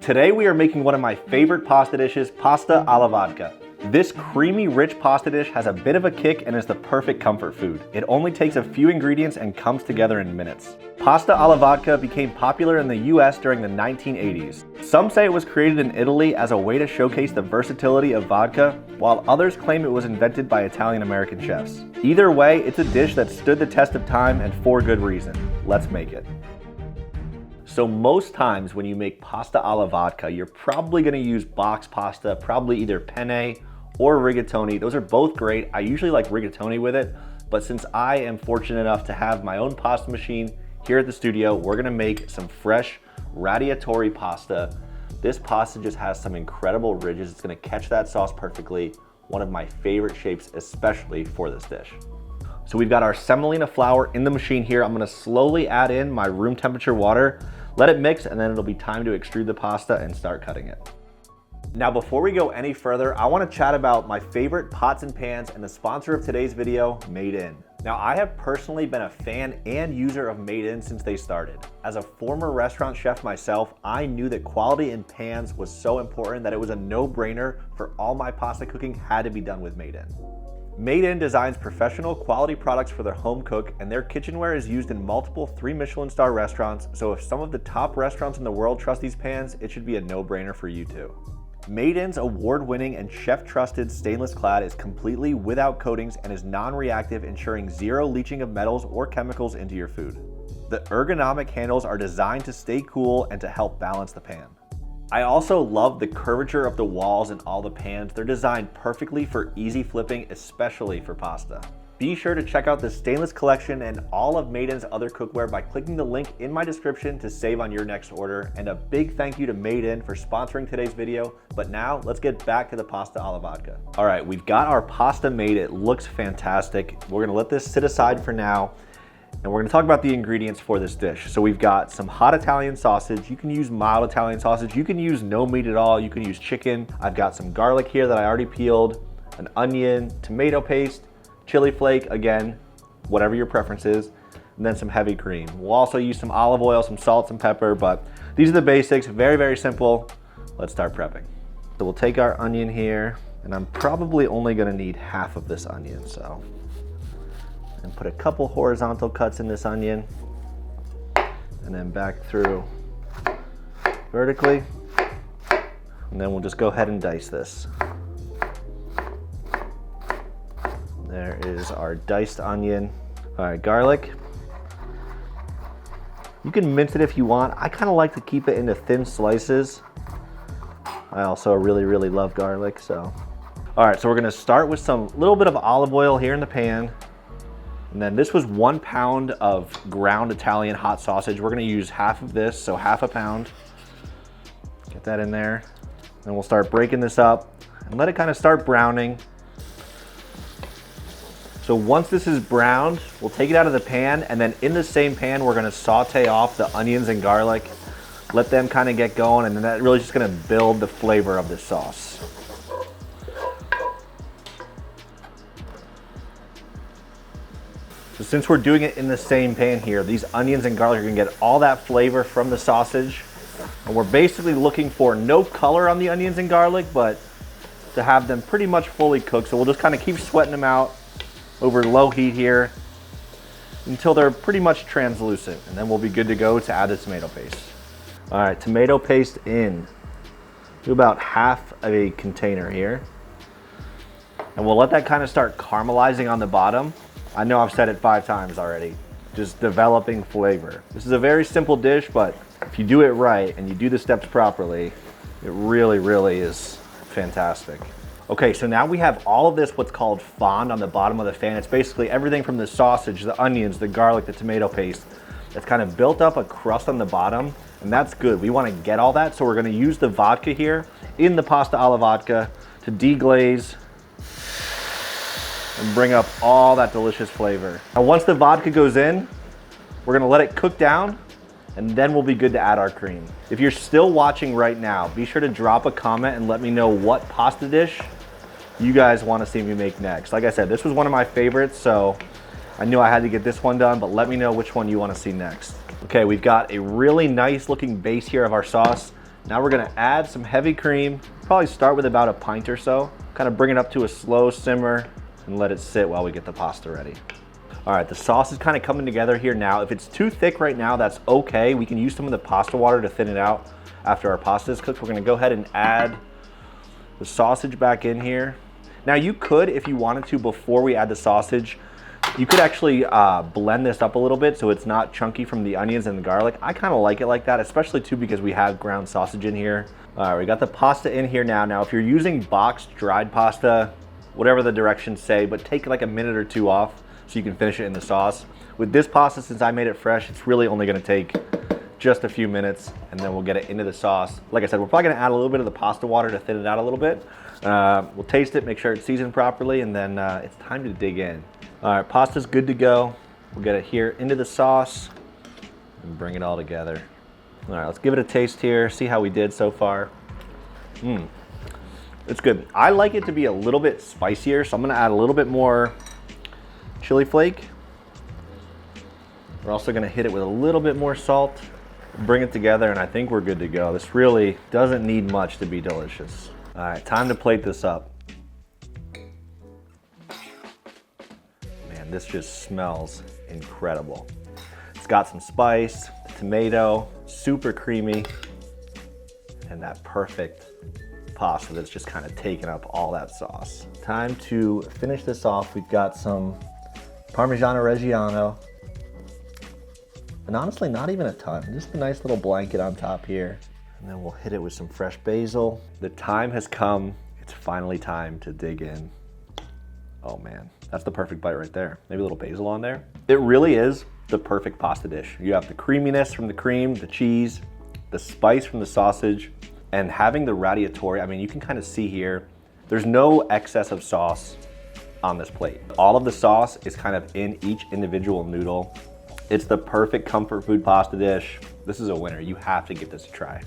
Today we are making one of my favorite pasta dishes, pasta alla vodka. This creamy, rich pasta dish has a bit of a kick and is the perfect comfort food. It only takes a few ingredients and comes together in minutes. Pasta alla vodka became popular in the US during the 1980s. Some say it was created in Italy as a way to showcase the versatility of vodka, while others claim it was invented by Italian-American chefs. Either way, it's a dish that stood the test of time and for good reason. Let's make it. So most times when you make pasta alla vodka, you're probably gonna use box pasta, probably either penne or rigatoni. Those are both great. I usually like rigatoni with it, but since I am fortunate enough to have my own pasta machine here at the studio, we're gonna make some fresh radiatori pasta. This pasta just has some incredible ridges. It's gonna catch that sauce perfectly. One of my favorite shapes, especially for this dish. So we've got our semolina flour in the machine here. I'm gonna slowly add in my room temperature water, let it mix, and then it'll be time to extrude the pasta and start cutting it. Now before we go any further, I wanna chat about my favorite pots and pans and the sponsor of today's video, Made In. Now I have personally been a fan and user of Made In since they started. As a former restaurant chef myself, I knew that quality in pans was so important that it was a no-brainer for all my pasta cooking had to be done with Made In. Made In designs professional quality products for their home cook, and their kitchenware is used in multiple 3 Michelin star restaurants, so if some of the top restaurants in the world trust these pans, it should be a no-brainer for you too. Made In's award-winning and chef-trusted stainless clad is completely without coatings and is non-reactive, ensuring zero leaching of metals or chemicals into your food. The ergonomic handles are designed to stay cool and to help balance the pan. I also love the curvature of the walls in all the pans. They're designed perfectly for easy flipping, especially for pasta. Be sure to check out the stainless collection and all of Made In's other cookware by clicking the link in my description to save on your next order. And a big thank you to Made In for sponsoring today's video. But now let's get back to the pasta alla vodka. All right, we've got our pasta made. It looks fantastic. We're gonna let this sit aside for now. And we're gonna talk about the ingredients for this dish. So we've got some hot Italian sausage. You can use mild Italian sausage. You can use no meat at all. You can use chicken. I've got some garlic here that I already peeled, an onion, tomato paste, chili flake, again, whatever your preference is, and then some heavy cream. We'll also use some olive oil, some salt, some pepper, but these are the basics, very, very simple. Let's start prepping. So we'll take our onion here, and I'm probably only gonna need half of this onion, so. And put a couple horizontal cuts in this onion, and then back through vertically. And then we'll just go ahead and dice this. There is our diced onion. All right, garlic. You can mince it if you want. I kind of like to keep it into thin slices. I also really, really love garlic, so. All right, so we're gonna start with some little bit of olive oil here in the pan. And then this was 1 pound of ground Italian hot sausage. We're gonna use half of this, so half a pound. Get that in there. And we'll start breaking this up and let it kind of start browning. So once this is browned, we'll take it out of the pan, and then in the same pan, we're gonna saute off the onions and garlic, let them kind of get going, and then that really is just gonna build the flavor of this sauce. So since we're doing it in the same pan here, these onions and garlic are gonna get all that flavor from the sausage. And we're basically looking for no color on the onions and garlic, but to have them pretty much fully cooked. So we'll just kind of keep sweating them out over low heat here until they're pretty much translucent. And then we'll be good to go to add the tomato paste. All right, tomato paste in. Do about half of a container here. And we'll let that kind of start caramelizing on the bottom. I know I've said it 5 times already, just developing flavor. This is a very simple dish, but if you do it right and you do the steps properly, it really, really is fantastic. Okay, so now we have all of this, what's called fond on the bottom of the fan. It's basically everything from the sausage, the onions, the garlic, the tomato paste. It's kind of built up a crust on the bottom, and that's good. We wanna get all that, so we're gonna use the vodka here in the pasta alla vodka to deglaze and bring up all that delicious flavor. Now once the vodka goes in, we're gonna let it cook down, and then we'll be good to add our cream. If you're still watching right now, be sure to drop a comment and let me know what pasta dish you guys wanna see me make next. Like I said, this was one of my favorites, so I knew I had to get this one done, but let me know which one you wanna see next. Okay, we've got a really nice looking base here of our sauce. Now we're gonna add some heavy cream. Probably start with about a pint or so. Kind of bring it up to a slow simmer and let it sit while we get the pasta ready. All right, the sauce is kind of coming together here now. If it's too thick right now, that's okay. We can use some of the pasta water to thin it out after our pasta is cooked. We're gonna go ahead and add the sausage back in here. Now you could, if you wanted to, before we add the sausage, you could actually blend this up a little bit so it's not chunky from the onions and the garlic. I kind of like it like that, especially too because we have ground sausage in here. All right, we got the pasta in here now. Now, if you're using boxed dried pasta, whatever the directions say, but take like a minute or two off so you can finish it in the sauce. With this pasta, since I made it fresh, it's really only gonna take just a few minutes and then we'll get it into the sauce. Like I said, we're probably gonna add a little bit of the pasta water to thin it out a little bit. We'll taste it, make sure it's seasoned properly, and then it's time to dig in. All right, pasta's good to go. We'll get it here into the sauce and bring it all together. All right, let's give it a taste here, see how we did so far. It's good. I like it to be a little bit spicier, so I'm gonna add a little bit more chili flake. We're also gonna hit it with a little bit more salt, bring it together, and I think we're good to go. This really doesn't need much to be delicious. All right, time to plate this up. Man, this just smells incredible. It's got some spice, tomato, super creamy, and that perfect pasta that's just kind of taken up all that sauce. Time to finish this off. We've got some Parmigiano Reggiano, and honestly, not even a ton, just a nice little blanket on top here. And then we'll hit it with some fresh basil. The time has come. It's finally time to dig in. Oh man, that's the perfect bite right there. Maybe a little basil on there. It really is the perfect pasta dish. You have the creaminess from the cream, the cheese, the spice from the sausage, and having the radiatori. I mean, you can kind of see here, there's no excess of sauce on this plate. All of the sauce is kind of in each individual noodle. It's the perfect comfort food pasta dish. This is a winner. You have to give this a try.